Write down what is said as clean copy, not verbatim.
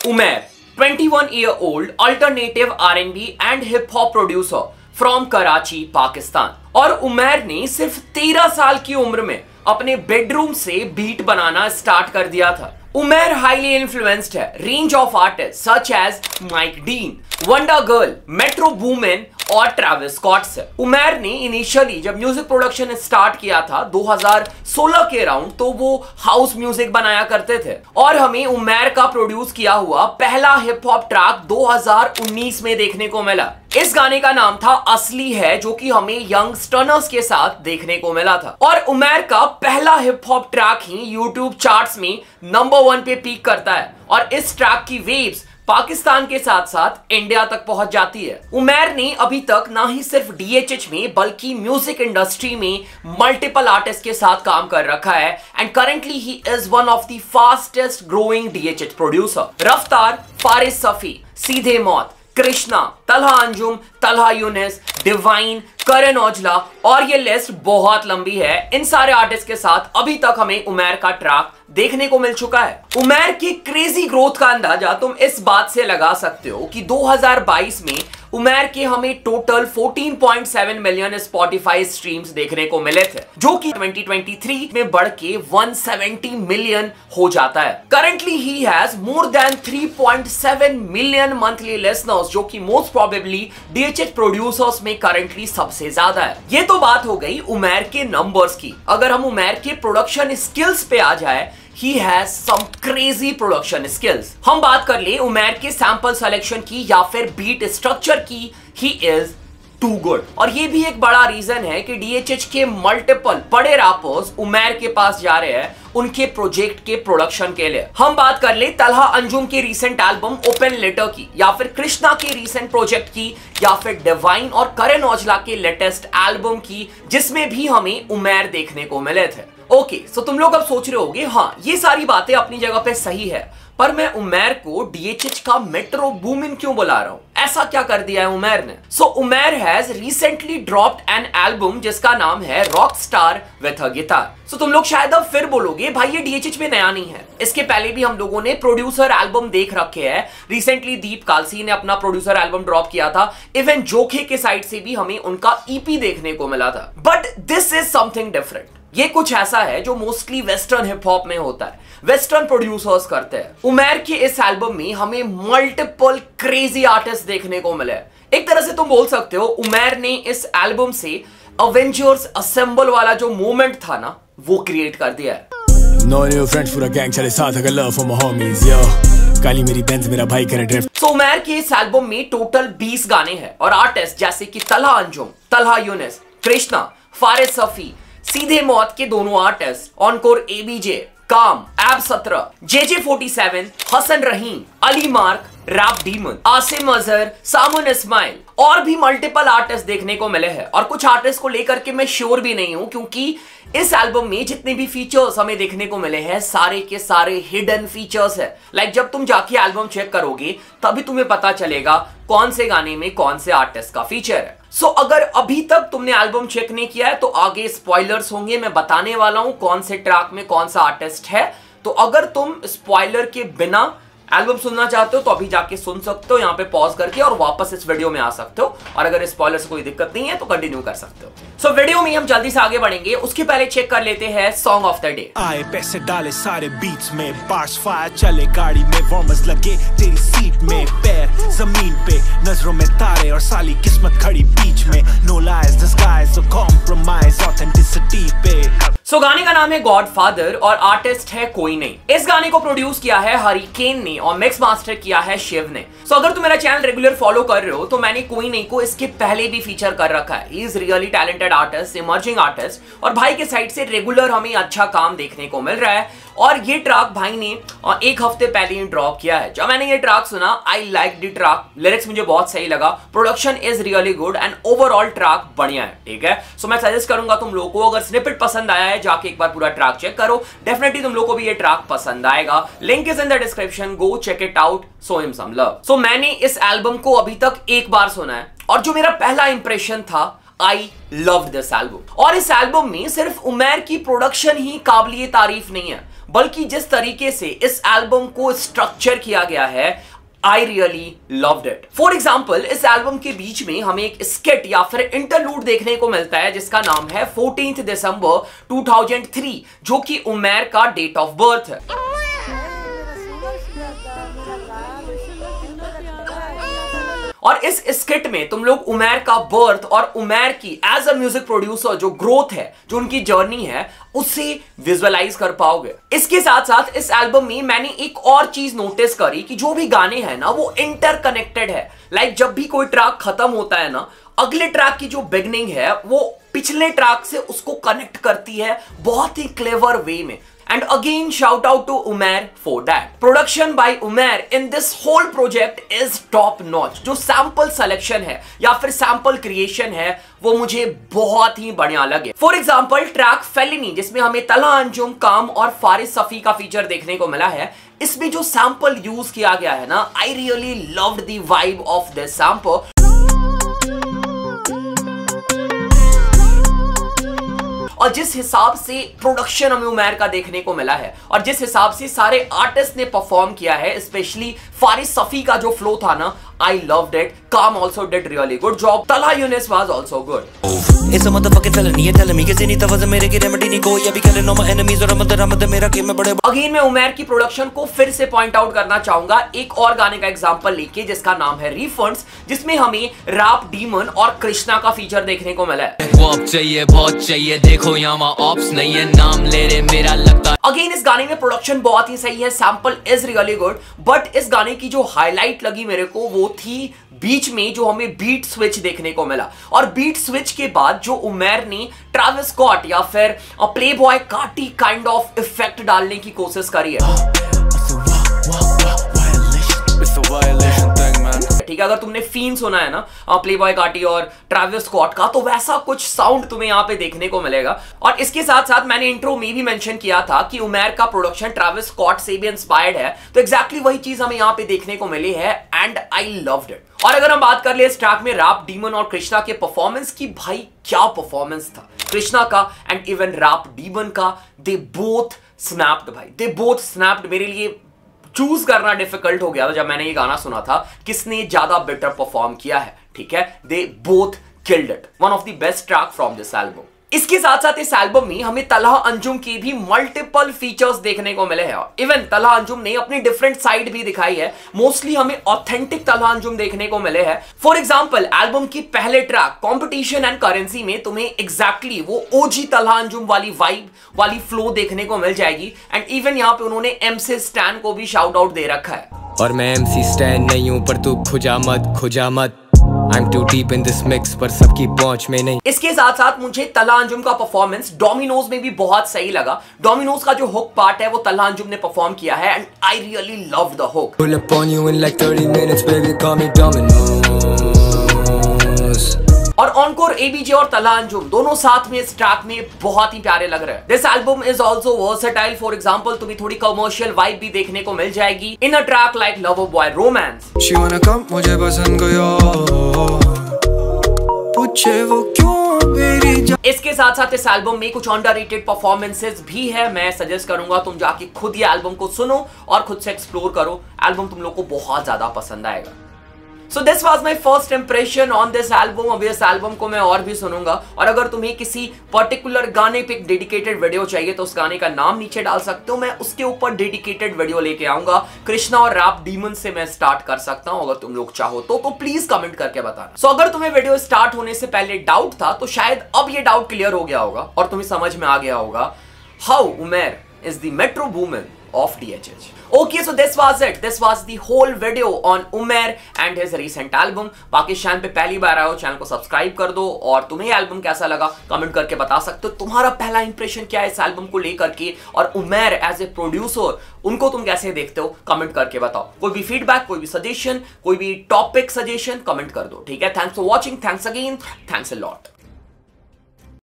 Umair 21-year-old alternative R&B and hip hop producer from Karachi, Pakistan. और उमैर ने सिर्फ 13 साल की उम्र में अपने बेडरूम से बीट बनाना स्टार्ट कर दिया था। उमैर हाईली इन्फ्लुएंस्ड है range of artist such as Mike Dean, Wonder Girl, Metro Boomin और ट्रेविस स्कॉट से। उमैर ने इनिशियली जब म्यूजिक प्रोडक्शन स्टार्ट किया था 2016 के अराउंड, तो वो हाउस म्यूजिक बनाया करते थे और हमें उमैर का प्रोड्यूस किया हुआ पहला हिप हॉप ट्रैक 2019 में देखने को मिला। इस गाने का नाम था असली है, जो कि हमें यंगस्टर्स के साथ देखने को मिला था। और उमैर का पहला हिप हॉप ट्रैक ही यूट्यूब चार्ट्स में नंबर 1 पे पीक करता है और इस ट्रैक की वेव्स पाकिस्तान के साथ साथ इंडिया तक पहुंच जाती है। उमैर ने अभी तक ना ही सिर्फ डीएचएच में बल्कि म्यूजिक इंडस्ट्री में मल्टीपल आर्टिस्ट के साथ काम कर रखा है and currently he is one of the fastest growing DHH producer. रफ्तार, फारिस सफी, सीधे मौत, कृष्णा, तलहा अंजुम, तलहा यूनिस, डिवाइन, करण औजला और ये लिस्ट बहुत लंबी है। इन सारे आर्टिस्ट के साथ अभी तक हमें उमैर का ट्रैक देखने को मिल चुका है। उमैर की क्रेजी ग्रोथ का अंदाजा तुम इस बात से लगा सकते हो कि 2022 में उमैर के हमें टोटल 14.7 मिलियन स्पॉटिफाई स्ट्रीम्स देखने को मिले थे, जो कि 2023 में बढ़ के 170 मिलियन हो जाता है। Currently he has more than 3.7 million monthly listeners, जो कि मोस्ट प्रोबेबली डीएचएच प्रोड्यूसर्स में करंटली सबसे ज्यादा है। ये तो बात हो गई उमैर के नंबर्स की। अगर हम उमैर के प्रोडक्शन स्किल्स पे आ जाए, He has some crazy production skills। हम बात कर ले उमैर के सैंपल सिलेक्शन की या फिर बीट स्ट्रक्चर की, he is too good। और ये भी एक बड़ा रीजन है कि डीएचएच के मल्टीपल बड़े रैपर्स उमैर के पास जा रहे हैं उनके प्रोजेक्ट के प्रोडक्शन के लिए। हम बात कर ले तलहा अंजुम की रीसेंट एल्बम ओपन लेटर की, या फिर कृष्णा के रीसेंट प्रोजेक्ट की, या फिर डिवाइन और करण औजला के लेटेस्ट एल्बम की, जिसमें भी हमें उमैर देखने को मिले थे। ओके, सो तुम लोग अब सोच रहे होगे, हाँ ये सारी बातें अपनी जगह पे सही है, पर मैं उमैर को डीएचएच का मेट्रो बूमिन क्यों बुला रहा हूं? ऐसा क्या कर दिया है उमैर ने? So Umair has recently dropped an album जिसका नाम है rock star with a guitar. So तुम लोग शायद अब फिर बोलोगे भाई ये डीएचएच में नया नहीं है, इसके पहले भी हम लोगों ने प्रोड्यूसर एल्बम देख रखे हैं। रिसेंटली दीप कालसी ने अपना प्रोड्यूसर एल्बम ड्रॉप किया था, इवन जोखे के साइड से भी हमें उनका ईपी देखने को मिला था। But this is something different. ये कुछ ऐसा है जो मोस्टली वेस्टर्न हिप हॉप में होता है, वेस्टर्न प्रोड्यूसर्स करते हैं। उमैर के इस एल्बम में हमें मल्टीपल क्रेजी आर्टिस्ट देखने को मिले। एक तरह से तुम बोल सकते हो उमैर ने इस एल्बम से अवेंजर्स असेंबल वाला जो मोमेंट था ना, वो क्रिएट कर दिया है। No new friends, पूरा गैंग चले साथ, I got love for my homies, yo। काली मेरी बेंज, मेरा भाई करे ड्रिफ्ट। सो उमैर के इस एल्बम में टोटल 20 गाने हैं और आर्टिस्ट जैसे कि तलहा अंजुम, तलहा यूनिस, कृष्णा, फारिस सफी, सीधे मौत के दोनों आर्टिस्ट, ऑनकोर एबीजे, काम, एब 17, JJ47, Hasan Rahim, Ali Mark, rap demon, Asim Azhar, Shamoon Ismail और भी मल्टीपल आर्टिस्ट देखने को मिले हैं। और कुछ आर्टिस्ट को लेकर के मैं श्योर भी नहीं हूं, क्योंकि इस एल्बम में जितने भी फीचर्स हमें देखने को मिले हैं सारे के सारे हिडन फीचर्स है। लाइक जब तुम जाके एल्बम चेक करोगे तभी तुम्हें पता चलेगा कौन से गाने में कौन से आर्टिस्ट का फीचर है। सो अगर अभी तक तुमने एल्बम चेक नहीं किया है तो आगे स्पॉयलर्स होंगे, मैं बताने वाला हूं कौन से ट्रैक में कौन सा आर्टिस्ट है। तो अगर तुम स्पॉइलर के बिना एल्बम सुनना चाहते हो तो अभी जाके सुन सकते हो, यहाँ पे पॉज करके, और वापस इस वीडियो में आ सकते हो। और अगर स्पॉइलर से कोई दिक्कत नहीं है तो कंटिन्यू कर सकते हो। सो वीडियो में हम जल्दी से आगे बढ़ेंगे, उसके पहले चेक कर लेते हैं सॉन्ग ऑफ द डे। आए पैसे डाले सारे बीट्स में, बार्स फायर चले गाड़ी में, वार्मर्स लगे तेरी सीट में, पैर जमीन पे, नजरों में तारे और साली किस्मत खड़ी बीच में, नो लाइज डिस्गाइज और कॉम्प्रोमाइज ऑथेंटिसिटी पे। सो गाने का नाम है गॉडफादर और आर्टिस्ट है कोई नहीं। इस गाने को प्रोड्यूस किया है हरिकेन ने और मिक्स मास्टर किया है शिव ने। सो अगर तुम मेरा चैनल रेगुलर फॉलो कर रहे हो तो मैंने कोई नहीं को इसके पहले भी फीचर कर रखा है। He is really talented artist, emerging artist, और भाई के साइड से रेगुलर हमें अच्छा काम देखने को मिल रहा है। और ये ट्रैक भाई ने एक हफ्ते पहले ही ड्रॉप किया है। जब मैंने ये ट्रैक सुना, I like the track, lyrics मुझे बहुत सही लगा, production is really good and overall track बढ़िया है। ठीक है, सो मैं सजेस्ट करूंगा तुम लोगों को, अगर स्निपेट पसंद आया है जाके एक बार पूरा ट्रैक चेक करो, डेफिनेटली तुम लोगों को भी ये ट्रैक पसंद आएगा। Link is in the description, go check it out, show him some love. So मैंने इस एल्बम को अभी तक एक बार सुना है और जो मेरा पहला इंप्रेशन था, आई लव्ड दिस एल्बम। और इस एल्बम में सिर्फ उमैर की प्रोडक्शन ही काबिलिए तारीफ नहीं है, बल्कि जिस तरीके से इस एल्बम को स्ट्रक्चर किया गया है, I really loved it. For example, इस एल्बम के बीच में हमें एक स्किट या फिर इंटरलूड देखने को मिलता है जिसका नाम है 14 दिसंबर 2003, जो कि उमैर का डेट ऑफ बर्थ है। और इस स्किट में तुम लोग उमैर का बर्थ और उमैर की एज अ म्यूजिक प्रोड्यूसर जो ग्रोथ है, जो उनकी जर्नी है, उसे विजुअलाइज कर पाओगे। इसके साथ साथ इस एल्बम में मैंने एक और चीज नोटिस करी कि जो भी गाने हैं ना वो इंटरकनेक्टेड है। लाइक जब भी कोई ट्रैक खत्म होता है ना, अगले ट्रैक की जो बिगनिंग है वो पिछले ट्रैक से उसको कनेक्ट करती है बहुत ही क्लेवर वे में। And again, shout out to Umair for that. Production by Umair in this whole project is top notch. जो sample selection है या फिर sample creation है वो मुझे बहुत ही बढ़िया लगे। For example, track Felony जिसमें हमें तलहा अंजुम, काम और फारिस सफी का फीचर देखने को मिला है, इसमें जो sample यूज किया गया है ना, I really loved the vibe of this sample. और जिस हिसाब से प्रोडक्शन हमें उमैर का देखने को मिला है और जिस हिसाब से सारे आर्टिस्ट ने परफॉर्म किया है, स्पेशली फारिस सफी का जो फ्लो था ना, I loved it. Calm also did really good job. Talha Yunus was also good. It's a motherfucking felony. You're telling me कि नहीं तवज़ मेरे की रेमेडी नहीं कोई अभी killing all my enemies और रमद मेरा गेम में बड़े। Again मैं उमैर की प्रोडक्शन को फिर से पॉइंट आउट करना चाहूंगा एक और गाने का एग्जांपल लेके जिसका नाम है रिफंड्स, जिसमें हमें रैप डीमन और कृष्णा का फीचर देखने को मिला है। बहुत चाहिए देखो यहाँ ऑप्स नहीं है, नाम ले रहे मेरा लगता। अगेन इस गाने में प्रोडक्शन बहुत ही सही है, sample is really good, but इस गाने की जो हाईलाइट लगी मेरे को वो थी बीच में जो हमें बीट स्विच देखने को मिला। और बीट स्विच के बाद जो उमैर ने ट्रैविस स्कॉट या फिर Playboy Carti kind of effect डालने की कोशिश करी है। ठीक है, अगर तुमने फीन सुना है ना प्लेबॉय कार्टी और ट्रैविस स्कॉट का, तो वैसा कुछ साउंड तुम्हें यहाँ पे देखने को मिलेगा। और इसके साथ साथ मैंने इंट्रो में भी मेंशन किया था कि उमैर का प्रोडक्शन ट्रैविस स्कॉट से भी इंस्पायर्ड है, तो एग्जैक्टली वही चीज हमें यहाँ पे देखने को मिली है एंड आई लव्ड इट। और अगर हम बात कर ले इस ट्रैक में रैप डीमन और कृष्णा के परफॉर्मेंस की, भाई क्या परफॉर्मेंस था कृष्णा का एंड इवन रैप डीमन का। दे बोथ स्नैप्ड भाई, दे बोथ स्नैप्ड। मेरे लिए चूज करना डिफिकल्ट हो गया था जब मैंने ये गाना सुना था किसने ज्यादा बेटर परफॉर्म किया है। ठीक है, they both killed it, one of the best track from this album. इसके साथ साथ इस एल्बम में हमें तलहा अंजुम की भी मल्टीपल फीचर्स देखने को मिले हैं। इवन तलहा अंजुम ने अपनी डिफरेंट साइड भी दिखाई है। मोस्टली हमें ऑथेंटिक तलहा अंजुम देखने को मिले हैं। फॉर एग्जांपल एल्बम की पहले ट्रैक कंपटीशन एंड करेंसी में तुम्हें एग्जैक्टली वो ओजी तलहा अंजुम वाली वाइब वाली फ्लो देखने को मिल जाएगी। एंड इवन यहाँ पे उन्होंने एमसी स्टैन को भी शाउट आउट दे रखा है। और मैं एमसी स्टैन नहीं हूं पर तू खुजा मत I'm too deep in this mix, पर सबकी पहुंच में नहीं। इसके साथ साथ मुझे तलहा अंजुम का परफॉर्मेंस डोमिनोज में भी बहुत सही लगा। डोमिनोज का जो हुक पार्ट है वो तलहा अंजुम ने परफॉर्म किया है and I really loved the hook. Pull up on you in like 30 minutes, baby, call me Domino's। और ऑनकोर एबीजे और तलहा अंजुम दोनों साथ में इस ट्रैक में बहुत ही प्यारे लग रहे हैं। This album is also versatile. For example तुम्हें थोड़ी कमर्शियल वाइब भी देखने को मिल जाएगी in a track like lover boy romance. She wanna come, मुझे पसंद गया, पूछे वो क्यों मेरी जान। इसके साथ साथ इस एल्बम में कुछ अंडररेटेड परफॉर्मेंसेस भी है। मैं सजेस्ट करूंगा तुम जाके खुद ये एल्बम को सुनो और खुद से एक्सप्लोर करो। एल्बम तुम लोग को बहुत ज्यादा पसंद आएगा। So this was my first impression on this album। अभी इस एल्बम को मैं और भी सुनूंगा और अगर तुम्हें किसी पर्टिकुलर गाने पे एक डेडिकेटेड वीडियो चाहिए तो उस गाने का नाम नीचे डाल सकते हो, मैं उसके ऊपर डेडिकेटेड वीडियो लेके आऊंगा। कृष्णा और रैप डीमन से मैं स्टार्ट कर सकता हूं अगर तुम लोग चाहो तो प्लीज कमेंट करके बताना। सो अगर तुम्हें वीडियो स्टार्ट होने से पहले डाउट था तो शायद अब ये डाउट क्लियर हो गया होगा और तुम्हें समझ में आ गया होगा how Umair is the metro woman of DHH. Okay, so this was it. This was the whole video on Umair and his recent album. Pakistan पे पहली बार आए हो, चैनल को सब्सक्राइब कर दो और तुम्हें एल्बम कैसा लगा कमेंट करके बता सकते हो। तुम्हारा पहला इंप्रेशन क्या है इस एल्बम को लेकर के, और उमैर एज ए प्रोड्यूसर उनको तुम कैसे देखते हो कमेंट करके बताओ। कोई भी फीडबैक, कोई भी सजेशन, कोई भी टॉपिक सजेशन कमेंट कर दो। ठीक है, thanks for watching, thanks again, thanks a lot.